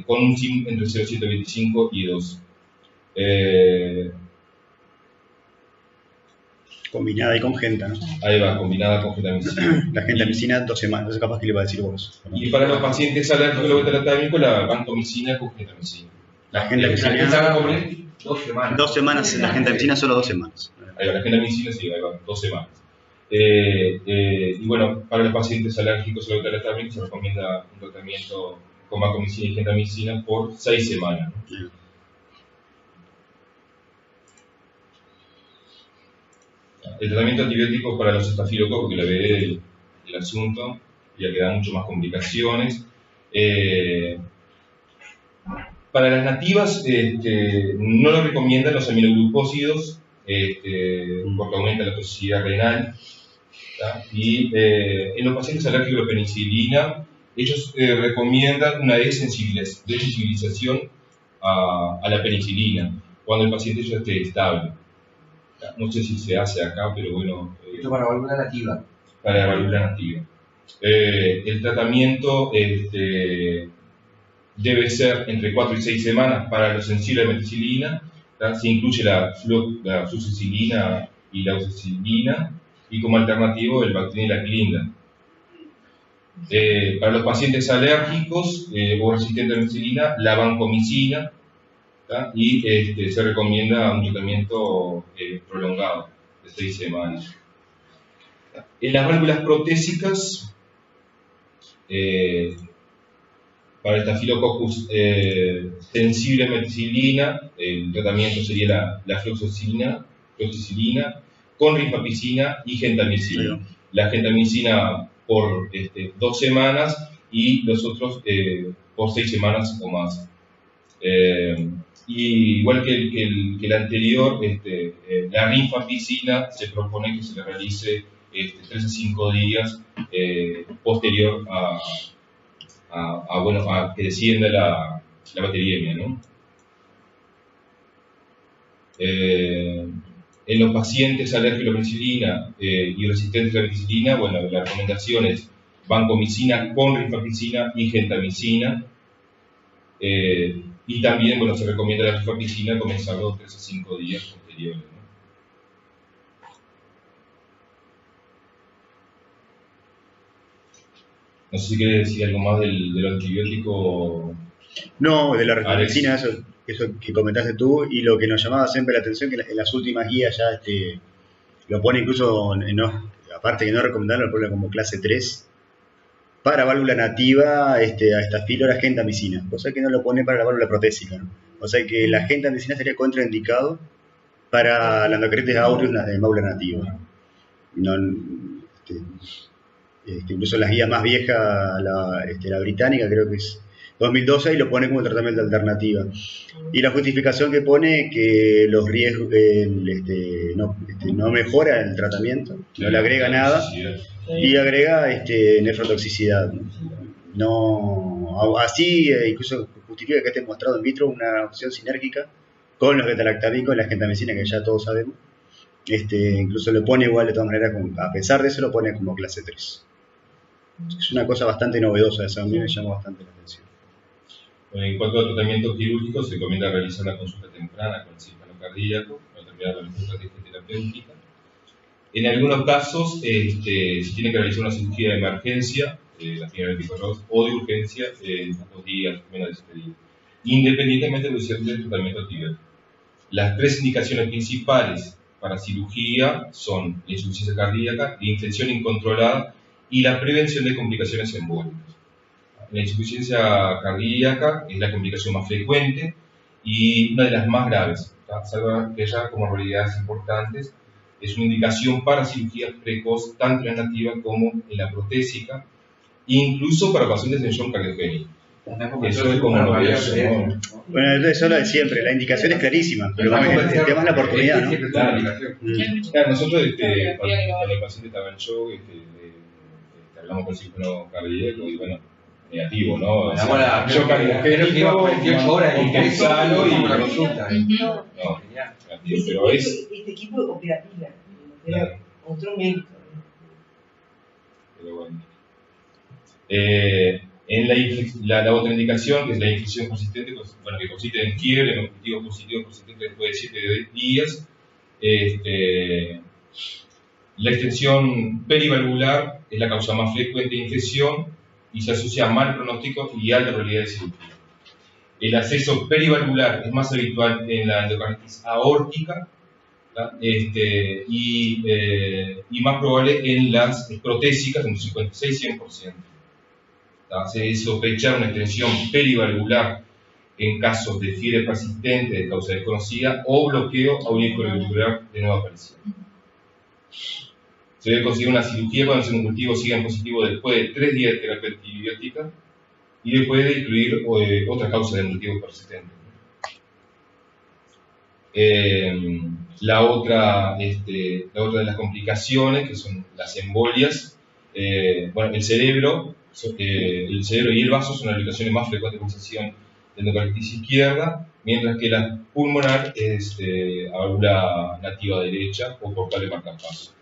con un SIM entre 0,125 y 2. Combinada y con genta, ¿no? Ahí va, combinada con gentamicina. La gentamicina 2 semanas, no sé capaz que le iba a decir vos. Y para los pacientes alérgicos a betalatámico, la vancomicina con gentamicina. La La gentamicina, que se haga comer 2 semanas. 2 semanas, la gentamicina solo 2 semanas. Ahí va, la gentamicina sí, ahí va, 2 semanas. Y bueno, para los pacientes alérgicos a betalatámico se recomienda un tratamiento con vancomicina y gentamicina por 6 semanas, ¿no? El tratamiento antibiótico para los estafilococos, que le ve el asunto, ya que da mucho más complicaciones. Para las nativas, no lo recomiendan los aminoglucósidos, porque aumenta la toxicidad renal. ¿Tá? Y en los pacientes alérgicos a la penicilina, ellos recomiendan una desensibilización a la penicilina, cuando el paciente ya esté estable. No sé si se hace acá, pero bueno. Esto para válvula nativa. Para la válvula nativa. El tratamiento debe ser entre 4 y 6 semanas para los sensibles a la meticilina. Se incluye la fluoxetilina y la oxacilina, y como alternativo el Bactrim y la clinda. Para los pacientes alérgicos o resistentes a la meticilina, la vancomicina. ¿Tá? Y se recomienda un tratamiento prolongado de 6 semanas. En las válvulas protésicas, para el Staphylococcus sensible a meticilina, el tratamiento sería la fluoxetilina con rifampicina y gentamicina. La gentamicina por 2 semanas y los otros por 6 semanas o más. Y igual que el anterior, la rifampicina se propone que se le realice 3 a 5 días posterior a que descienda la bacteriemia, ¿no? En los pacientes alérgicos a la penicilina y resistentes a la penicilina, bueno, la recomendación es vancomicina con rifampicina y gentamicina. Y también, bueno, se recomienda la rifampicina comenzar los 3 a 5 días posteriores, ¿no? No sé si quieres decir algo más del antibiótico. No, de la rifampicina, eso que comentaste tú, y lo que nos llamaba siempre la atención, que en las últimas guías ya lo pone incluso, aparte que no recomendarlo, lo pone como clase 3, para válvula nativa, a estafilo la gentamicina, cosa que no lo pone para la válvula protésica, ¿no? O sea que la gentamicina sería contraindicado para la endocarditis aureus de válvula nativa. No, incluso las guías más viejas, la británica creo que es 2012, y lo pone como tratamiento de alternativa. Y la justificación que pone que los riesgos no mejora el tratamiento, no le agrega nada, y agrega nefrotoxicidad. No, así incluso justifica que esté mostrado in vitro una opción sinérgica con los betalactámicos y la gentamicina, que ya todos sabemos. Incluso lo pone igual de todas maneras, a pesar de eso lo pone como clase 3. Es una cosa bastante novedosa, esa a mí me llama bastante la atención. En cuanto al tratamiento quirúrgico, se recomienda realizar una consulta temprana con el cirujano cardíaco para terminar la estrategia terapéutica. En algunos casos se tiene que realizar una cirugía de emergencia, la primera 24 horas, o de urgencia en pocos días, menos de 7 días, independientemente del tratamiento antibiótico. Las 3 indicaciones principales para cirugía son la insuficiencia cardíaca, la infección incontrolada y la prevención de complicaciones embólicas. La insuficiencia cardíaca es la complicación más frecuente y una de las más graves, salvo aquellas comorbilidades importantes. Es una indicación para cirugías precoz tanto en la nativa como en la protésica, incluso para pacientes en shock cardiogénico. Eso es como novedoso, ¿no? Bueno, eso es lo de siempre, la indicación es clarísima, pero el tema es la oportunidad, ¿no? Claro, nosotros cuando el paciente estaba en shock, hablamos con el cirujano cardíaco y bueno, negativo, ¿no? Shock cardiogénico, 48 horas de ingreso y una consulta. No, negativo, pero es... Este equipo opera pila, opera otro médico. Pero bueno. En la otra indicación, que es la infección consistente, bueno, que consiste en fiebre, en objetivos positivos persistentes después de 7 días. La extensión perivalvular es la causa más frecuente de infección y se asocia a mal pronóstico y alta probabilidad de cirugía. El acceso perivalvular es más habitual en la endocarditis aórtica, y más probable en las protésicas, en un 56-100%. Se sospecha una extensión perivalvular en casos de fiebre persistente de causa desconocida o bloqueo auriculoventricular de nueva aparición. Se debe conseguir una cirugía cuando el cultivo siga en positivo después de 3 días de terapia antibiótica y después de incluir otra causa de motivo persistente. La otra de las complicaciones, que son las embolias, bueno, el cerebro y el vaso son las ubicaciones más frecuentes de pulsación de endocarditis izquierda, mientras que la pulmonar es válvula nativa derecha o portal de marcapaso.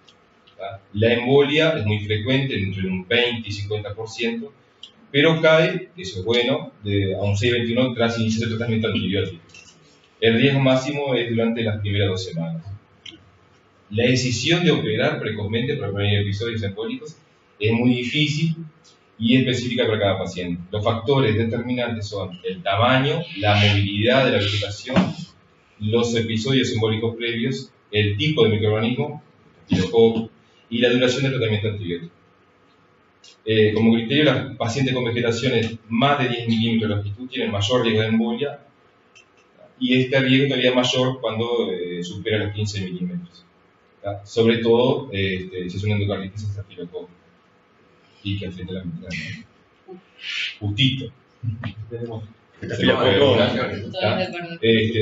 La embolia es muy frecuente, entre un 20 y 50%, pero cae, eso es bueno, a un 6,21 tras iniciar el tratamiento antibiótico. El riesgo máximo es durante las primeras 2 semanas. La decisión de operar precozmente para prevenir episodios embólicos es muy difícil y específica para cada paciente. Los factores determinantes son el tamaño, la movilidad de la vegetación, los episodios embólicos previos, el tipo de microorganismo, y la duración del tratamiento antibiótico. Como criterio, los pacientes con vegetaciones más de 10 milímetros de longitud tienen mayor riesgo de embolia, y este riesgo todavía es mayor cuando supera los 15 milímetros. Sobre todo si es una endocarditis estafilococo y que afecta la mitad. Justito.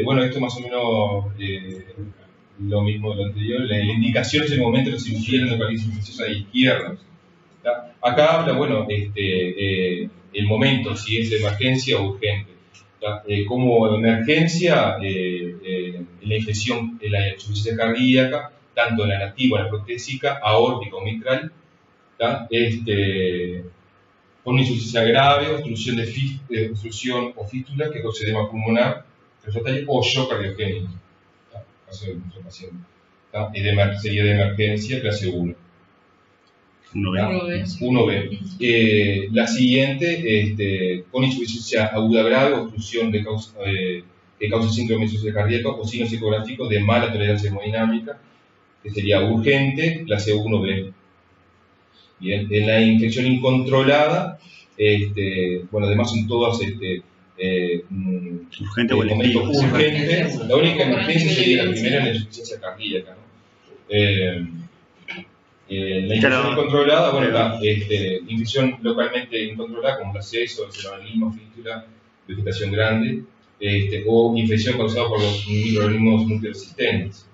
Bueno, esto más o menos lo mismo de lo anterior. La indicación es el momento de la cirugía de la endocarditis infecciosa de izquierda. Acá habla, bueno, el momento, si es de emergencia o urgente. Como emergencia, la infección, la insuficiencia cardíaca, tanto la nativa, la protésica, aórtica o mitral, con una insuficiencia grave, obstrucción o fístula que cause edema pulmonar, o shock cardiogénico, caso de nuestro paciente. Sería de emergencia clase 1. 1B. La siguiente, con insuficiencia aguda grave, obstrucción que causa síndrome de insuficiencia cardíaca o signos psicográficos de mala tolerancia hemodinámica, que sería urgente, clase 1B. Bien, en la infección incontrolada, bueno, además son todas urgente o momentos urgentes. La única emergencia sería la primera en la insuficiencia cardíaca, ¿no? La infección incontrolada, bueno, la infección localmente incontrolada, como el acceso, el cerebrismo, fístula, vegetación grande, o infección causada por los microorganismos multiresistentes.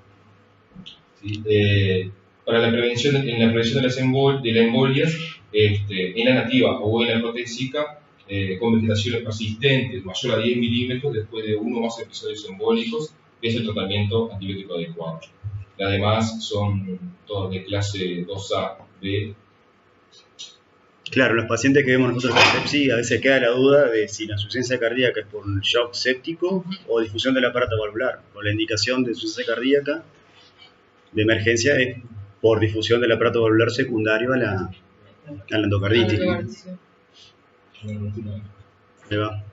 ¿Sí? Para la prevención, en la prevención de las embolias, en la nativa o en la protésica, con vegetaciones persistentes mayor a 10 milímetros después de 1 o más episodios embólicos, es el tratamiento antibiótico adecuado. Las demás son todas de clase 2A, B. Claro, los pacientes que vemos nosotros en sepsis, a veces queda la duda de si la insuficiencia cardíaca es por un shock séptico o difusión del aparato valvular. O la indicación de insuficiencia cardíaca de emergencia es por difusión del aparato valvular secundario a la endocarditis. Ahí va.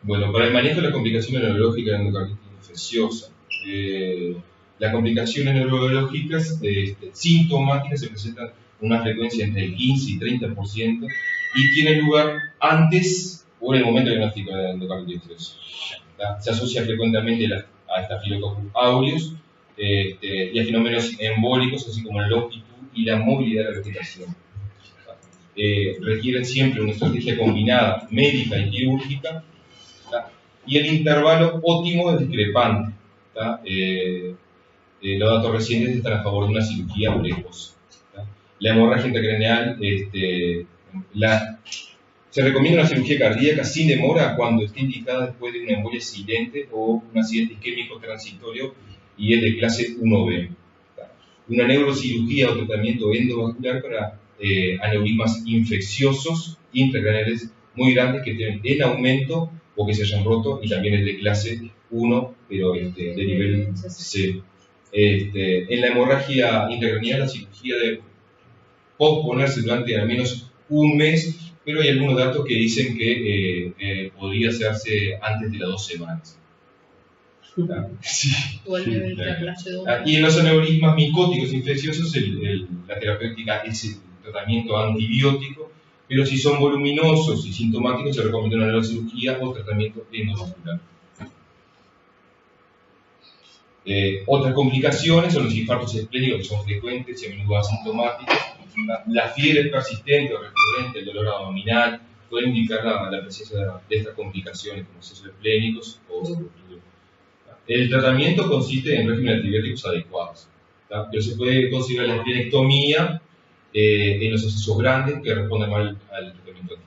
Bueno, para el manejo de las complicaciones neurológicas de la endocarditis infecciosa, las complicaciones neurológicas sintomáticas se presentan una frecuencia entre el 15 y 30%, y tiene lugar antes o en el momento del diagnóstico de endocarditis. Se asocia frecuentemente a Staphylococcus aureus y a fenómenos embólicos, así como la longitud y la movilidad de la respiración. Requieren siempre una estrategia combinada médica y quirúrgica, y el intervalo óptimo es discrepante. Los datos recientes están a favor de una cirugía precoz. La hemorragia intracraneal, se recomienda una cirugía cardíaca sin demora cuando esté indicada después de una embolia silente o un accidente isquémico transitorio y es de clase 1B. Una neurocirugía o tratamiento endovascular para aneurismas infecciosos intracraneales muy grandes que estén en aumento o que se hayan roto, y también es de clase 1, pero de nivel C. En la hemorragia intracraneal la cirugía debe posponerse durante al menos un mes, pero hay algunos datos que dicen que podría hacerse antes de las 2 semanas. Sí. Y en los aneurismas micóticos infecciosos la terapéutica es el tratamiento antibiótico, pero si son voluminosos y sintomáticos se recomienda una neurocirugía o tratamiento endovascular. Otras complicaciones son los infartos esplénicos, que son frecuentes y a menudo asintomáticos. La fiebre persistente o recurrente, el dolor abdominal, puede indicar la presencia de estas complicaciones como sesos esplénicos o sepultura. El tratamiento consiste en régimen antibióticos adecuados, pero se puede considerar la esplenectomía en los excesos grandes que responden mal al tratamiento antibiótico.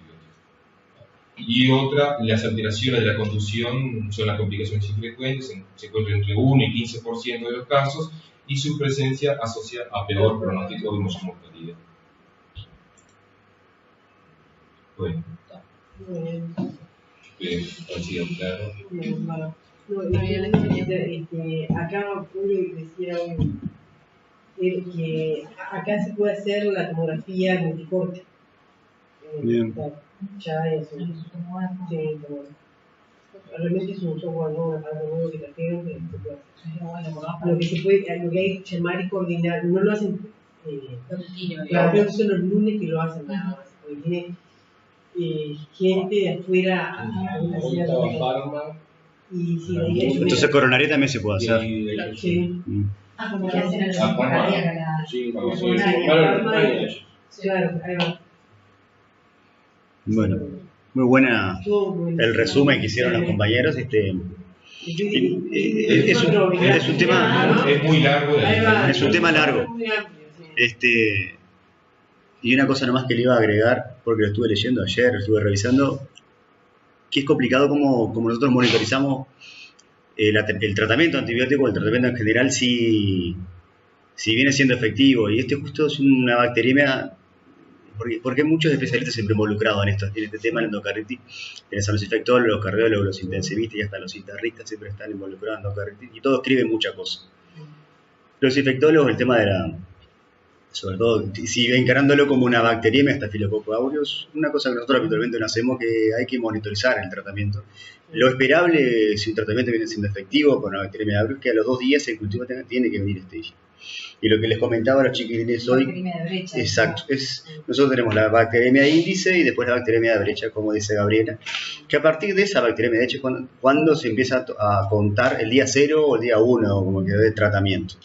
Y otra, las alteraciones de la conducción son las complicaciones infrecuentes, se encuentran entre 1 y 15% de los casos, y su presencia asocia a peor pronóstico y mayor mortalidad. Bueno. Ha sido claro. Acá Julio decía que acá se puede hacer la tomografía multicorte. Bien. Ya es realmente es un software nuevo, un aparato nuevo que trajeron que se puede hacer. Lo que se puede, lo que hay que llamar y coordinar, no lo hacen, claro, creo que son los lunes que lo hacen nada más, porque tiene gente de afuera a y si entonces coronaria también se puede hacer. Sí. Como que hacen la cardíaca, Claro, ahí va. Bueno, muy buena el resumen que hicieron los compañeros. Es un tema, Es muy largo. es un tema largo. Y una cosa nomás que le iba a agregar, porque lo estuve leyendo ayer, lo estuve revisando, que es complicado como nosotros monitorizamos el tratamiento antibiótico, el tratamiento en general, si viene siendo efectivo. Y justo es una bacteriemia, porque hay muchos especialistas siempre involucrados en este tema, la endocarditis. Tienes a los infectólogos, los cardiólogos, los intensivistas y hasta los internistas siempre están involucrados en endocarditis, y todos escriben muchas cosas. Los infectólogos, el tema de sobre todo, si encarándolo como una bacteriemia, Staphylococcus aureus, una cosa que nosotros habitualmente no hacemos, que hay que monitorizar el tratamiento. Lo esperable, si un tratamiento viene siendo efectivo con una bacteriemia aureus, que a los 2 días el cultivo tiene que venir estéril. Y lo que les comentaba a los chiquilines hoy, exacto, nosotros tenemos la bacteriemia índice y después la bacteriemia de brecha, como dice Gabriela, que a partir de esa bacteriemia de brecha es cuando se empieza a contar el día 0 o el día 1, como que de tratamiento.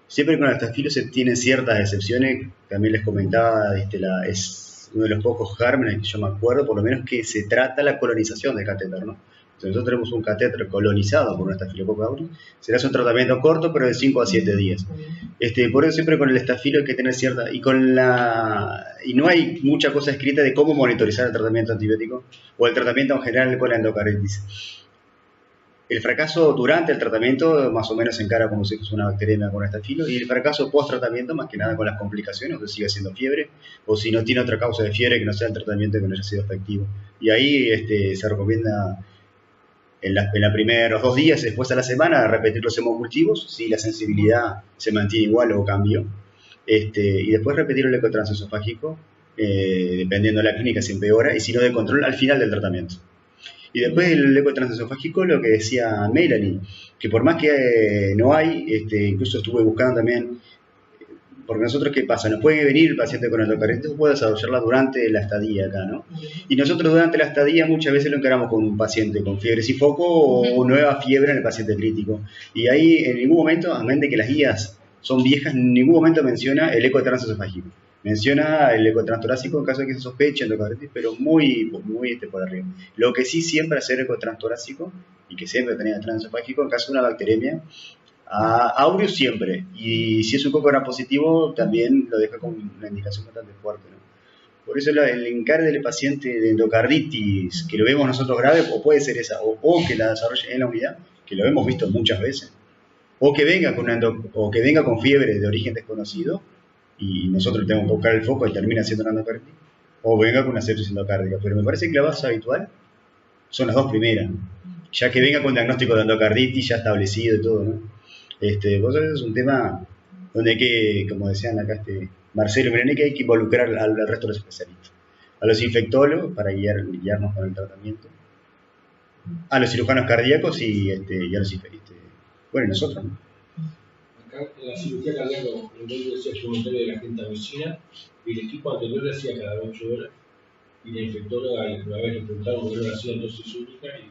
Siempre con el estafilo se tienen ciertas excepciones. También les comentaba, es uno de los pocos gérmenes que yo me acuerdo, por lo menos, que se trata la colonización del catéter, ¿no? Entonces nosotros tenemos un catéter colonizado por un Staphylococcus aureus, se hace un tratamiento corto, pero de 5 a 7 días. Por eso siempre con el estafilo hay que tener cierta... Y no hay mucha cosa escrita de cómo monitorizar el tratamiento antibiótico o el tratamiento en general con la endocarditis. El fracaso durante el tratamiento más o menos se encara como si fuese una bacteriemia con estafilo, y el fracaso post-tratamiento más que nada con las complicaciones, o si sigue siendo fiebre, o si no tiene otra causa de fiebre que no sea el tratamiento que no haya sido efectivo. Y ahí se recomienda en los primeros 2 días, después a la semana, repetir los hemocultivos, si la sensibilidad se mantiene igual o cambió, y después repetir el ecotransesofágico, dependiendo de la clínica si empeora, y si no de control al final del tratamiento. Y después el ecotransesofágico, lo que decía Melanie, que por más que no hay, incluso estuve buscando también, Porque nosotros, ¿qué pasa? Nos puede venir el paciente con endocarditis, puede desarrollarla durante la estadía acá, ¿no? Y nosotros durante la estadía muchas veces lo encaramos con un paciente con fiebre sin foco o nueva fiebre en el paciente crítico. Y ahí en ningún momento, a menos de que las guías son viejas, en ningún momento menciona el eco transesofágico. Menciona el eco transtorácico en caso de que se sospeche endocarditis, pero muy por arriba. Lo que sí siempre hacer eco transtorácico y que siempre tenía transesofágico en caso de una bacteremia. A aureus siempre, y si es un coco gram positivo también lo deja con una indicación bastante fuerte, ¿no? Por eso el encargue del paciente de endocarditis, que lo vemos nosotros grave, o puede ser esa, o que la desarrolle en la unidad, que lo hemos visto muchas veces, o que venga con fiebre de origen desconocido, y nosotros tenemos que buscar el foco y termina siendo una endocarditis, o venga con una sepsis endocárdica, pero me parece que la base habitual son las dos primeras, ya que venga con diagnóstico de endocarditis ya establecido y todo, ¿no? Vos sabés, es un tema donde hay que, como decían acá Marcelo y Mirene, que hay que involucrar al resto de los especialistas. A los infectólogos para guiarnos con el tratamiento, a los cirujanos cardíacos y a los bueno, nosotros, ¿no? Acá en la cirugía cardíaca, el médico decía suplementario de la gentamicina, y el equipo anterior le hacía cada 8 horas, y la infectóloga una vez le preguntaron por qué no lo hacía en dosis única, y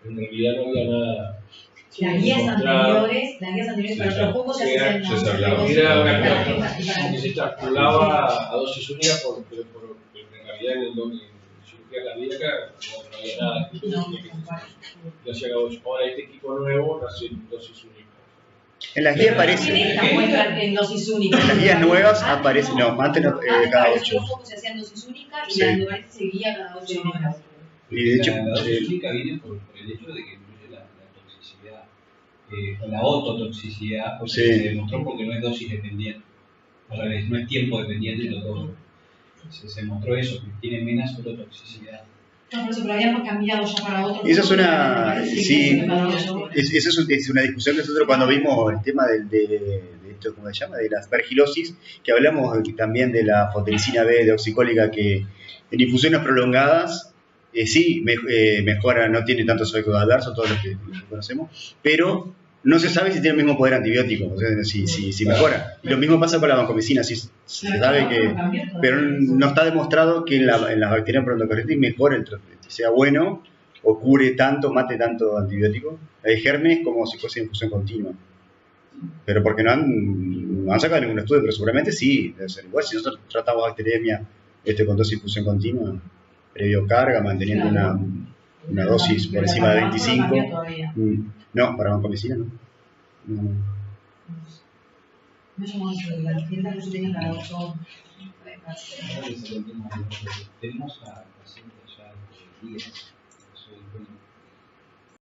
que en realidad no había nada. Las guías anteriores para otros pocos se hacían Era una cosa que se extrapolaba a dosis única, pero en realidad en cirugía cardíaca no había nada. Lo hacía cada 8. Ahora este equipo nuevo lo hace en dosis única. En las guías aparece. En dosis única. En las guías nuevas aparece, no, antes no, cada 8. Los focos se hacían dosis única y la endocarditis se guía cada 8 horas. Y de hecho, la dosis única viene por el hecho de que incluye la toxicidad, o la ototoxicidad, porque se demostró porque no es dosis dependiente, al revés, no es tiempo dependiente de los dos. Se demostró eso, que tiene menos ototoxicidad. No, por eso, pero habíamos cambiado ya para otro. Esa es una, sí, esa es una discusión que nosotros cuando vimos el tema de esto, ¿cómo se llama? De la aspergilosis, que hablamos también de la fotelicina B deoxicólica que en infusiones prolongadas, sí, mejora, no tiene tantos efectos adversos, todos los que conocemos, pero no se sabe si tiene el mismo poder antibiótico, o sea, si mejora. Y lo mismo pasa con la vancomicina, se sabe que, pero no está demostrado que en las bacterias proendocarditis mejore el tratamiento, sea bueno o cure tanto, mate tanto antibiótico. Hay gérmenes como si fuese infusión continua. Pero porque no han sacado ningún estudio, pero seguramente sí, debe ser igual. Si nosotros tratamos bacteriemia con dosis de infusión continua, previo carga, manteniendo una dosis por encima de 25. No, para vancomicina no. No somos las tiendas que se tengan cada 8 horas. Tenemos a pacientes ya de 10,